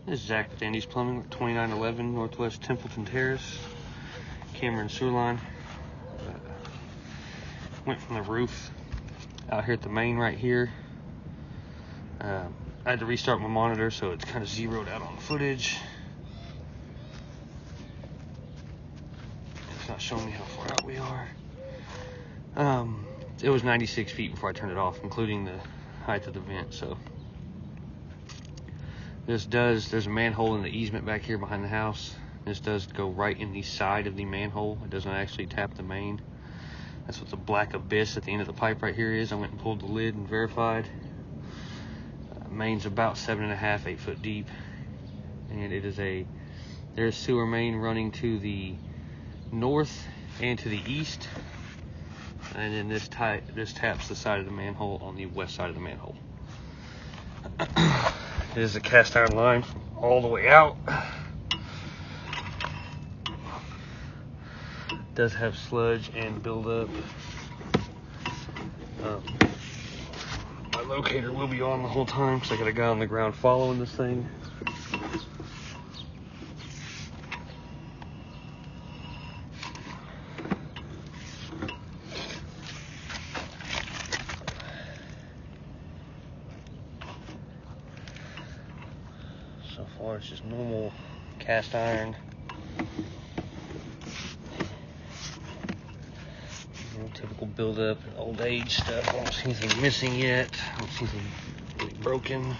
This is Zach with Andy's Plumbing, 2911 Northwest Templeton Terrace, Cameron sewer line. Went from the roof out here at the main right here. I had to restart my monitor, so it's kind of zeroed out on the footage. It's not showing me how far out we are. It was 96 feet before I turned it off, including the height of the vent. So there's a manhole in the easement back here behind the house. This does go right in the side of the manhole. It doesn't actually tap the main. That's what the black abyss at the end of the pipe right here is. I went and pulled the lid and verified. Main's about 7.5, 8 foot deep, and there's sewer main running to the north and to the east, and then this taps the side of the manhole on the west side of the manhole. It is a cast iron line all the way out. It does have sludge and buildup. My locator will be on the whole time because I got a guy on the ground following this thing. So far it's just normal cast iron. Typical buildup and old age stuff. I don't see anything missing yet. I don't see anything really broken.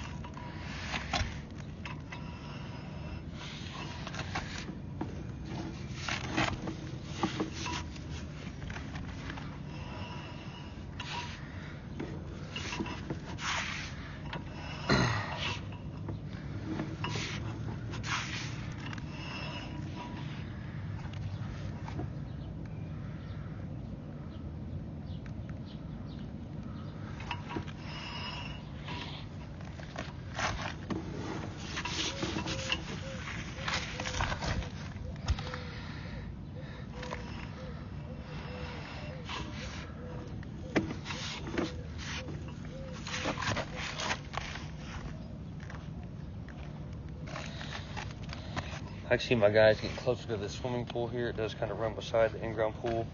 I can see my guys getting closer to the swimming pool here. It does kind of run beside the in-ground pool.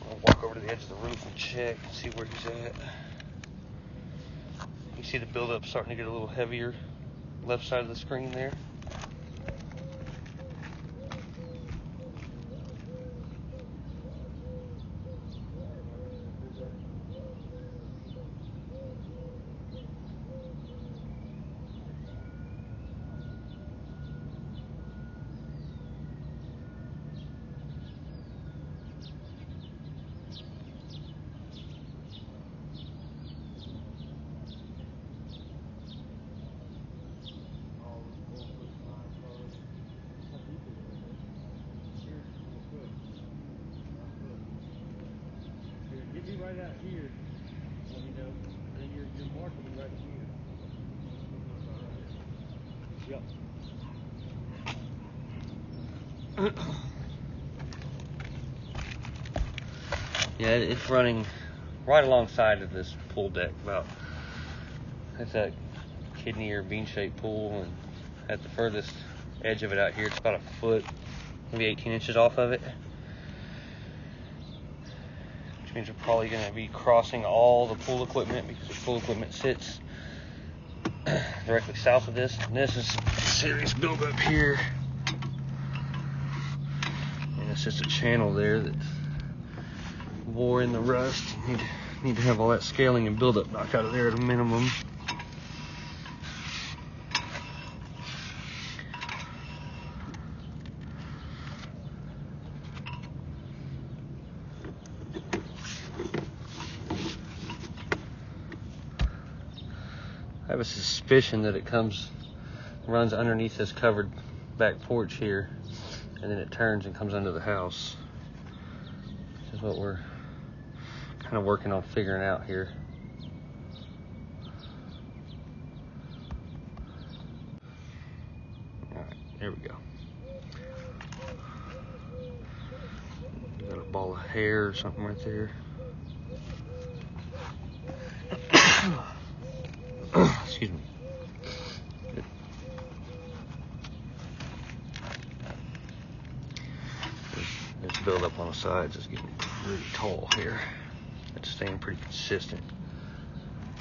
I'll walk over to the edge of the roof and check and see where he's at. You see the buildup starting to get a little heavier left side of the screen there. Right out here, then you're marking right here. Yep. Yeah, it's running right alongside of this pool deck. It's that kidney or bean-shaped pool, and at the furthest edge of it out here, it's about a foot, maybe 18 inches off of it. Which means we're probably going to be crossing all the pool equipment because the pool equipment sits directly south of this. And this is serious buildup here. And it's just a channel there that wore in the rust. Need to have all that scaling and buildup knocked out of there at a minimum. I have a suspicion that it runs underneath this covered back porch here, and then it turns and comes under the house. Which is what we're kind of working on figuring out here. All right, there we go. Got a ball of hair or something right there. Excuse me. buildup on the sides is getting really tall here. It's staying pretty consistent.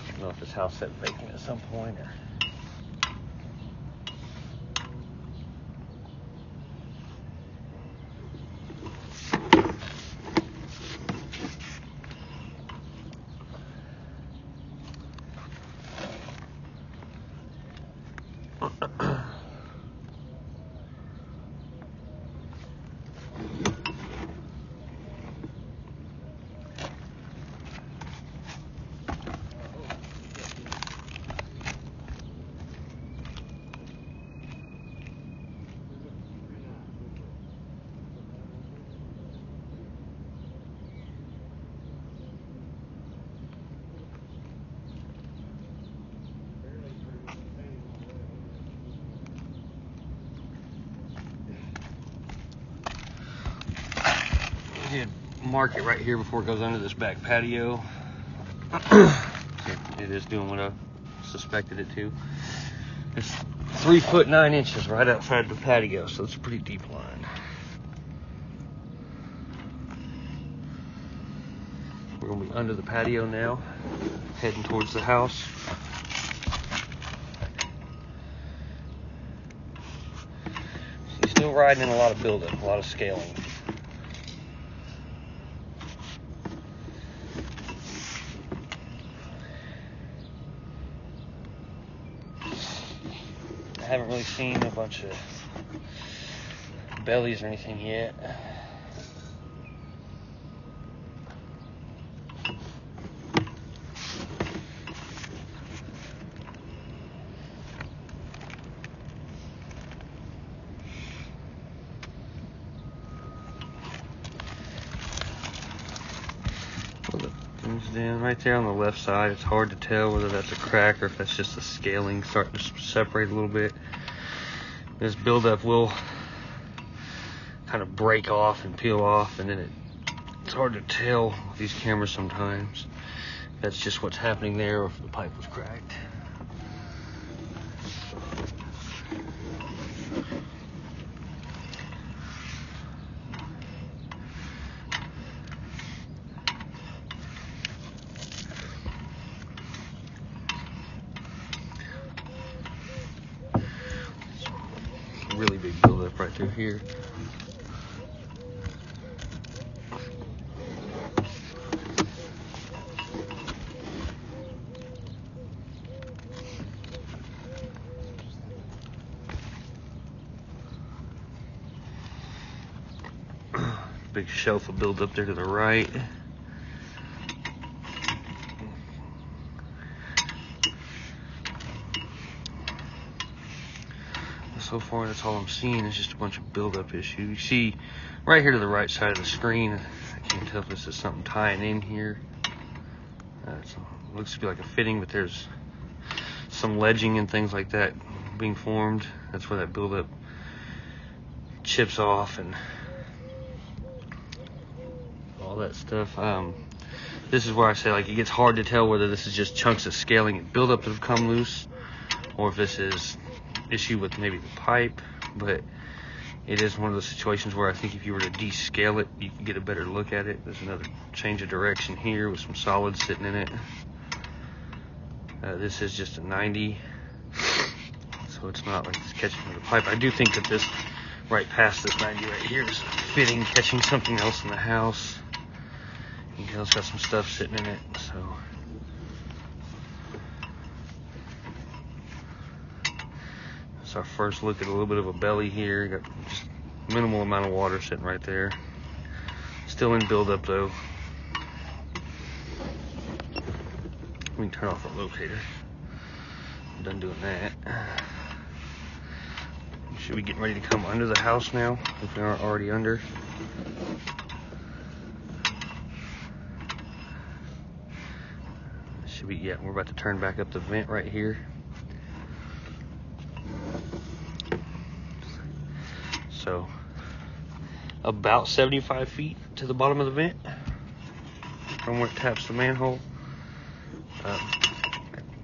I don't know if this house set vacant at some point or. Did mark it right here before it goes under this back patio. It is doing what I suspected it to. It's 3 foot 9 inches right outside the patio, so it's a pretty deep line. We're gonna be under the patio now, heading towards the house. He's still riding in a lot of buildup, a lot of scaling. I haven't really seen a bunch of bellies or anything yet. Down right there on the left side, it's hard to tell whether that's a crack or if that's just the scaling starting to separate a little bit. This buildup will kind of break off and peel off, and then it's hard to tell with these cameras sometimes. That's just what's happening there, or if the pipe was cracked. Really big buildup right through here. Big shelf of buildup there to the right. So far, that's all I'm seeing is just a bunch of buildup issues. You see right here to the right side of the screen, I can't tell if this is something tying in here. It looks to be like a fitting, but there's some ledging and things like that being formed. That's where that buildup chips off and all that stuff. This is where I say, like, it gets hard to tell whether this is just chunks of scaling and buildup that have come loose, or if this is issue with maybe the pipe. But it is one of those situations where I think if you were to descale it, you can get a better look at it. There's another change of direction here with some solids sitting in it. This is just a 90, so it's not like it's catching the pipe. I do think that this right past this 90 right here is fitting, catching something else in the house. You can tell it's got some stuff sitting in it, so. It's our first look at a little bit of a belly here. Got just minimal amount of water sitting right there. Still in buildup though. We can turn off the locator. I'm done doing that. Should we get ready to come under the house now, if we aren't already under? Should we? Yeah, we're about to turn back up the vent right here. So about 75 feet to the bottom of the vent from where it taps the manhole.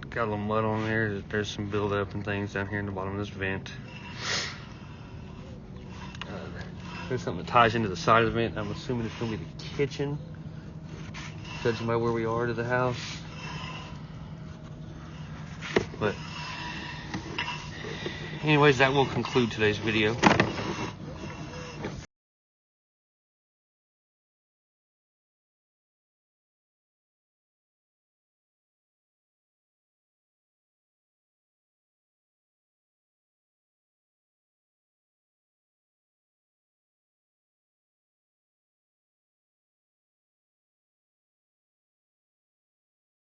Got a little mud on there. There's some buildup and things down here in the bottom of this vent. There's something that ties into the side of the vent. I'm assuming it's going to be the kitchen, judging by where we are to the house. But anyways, that will conclude today's video.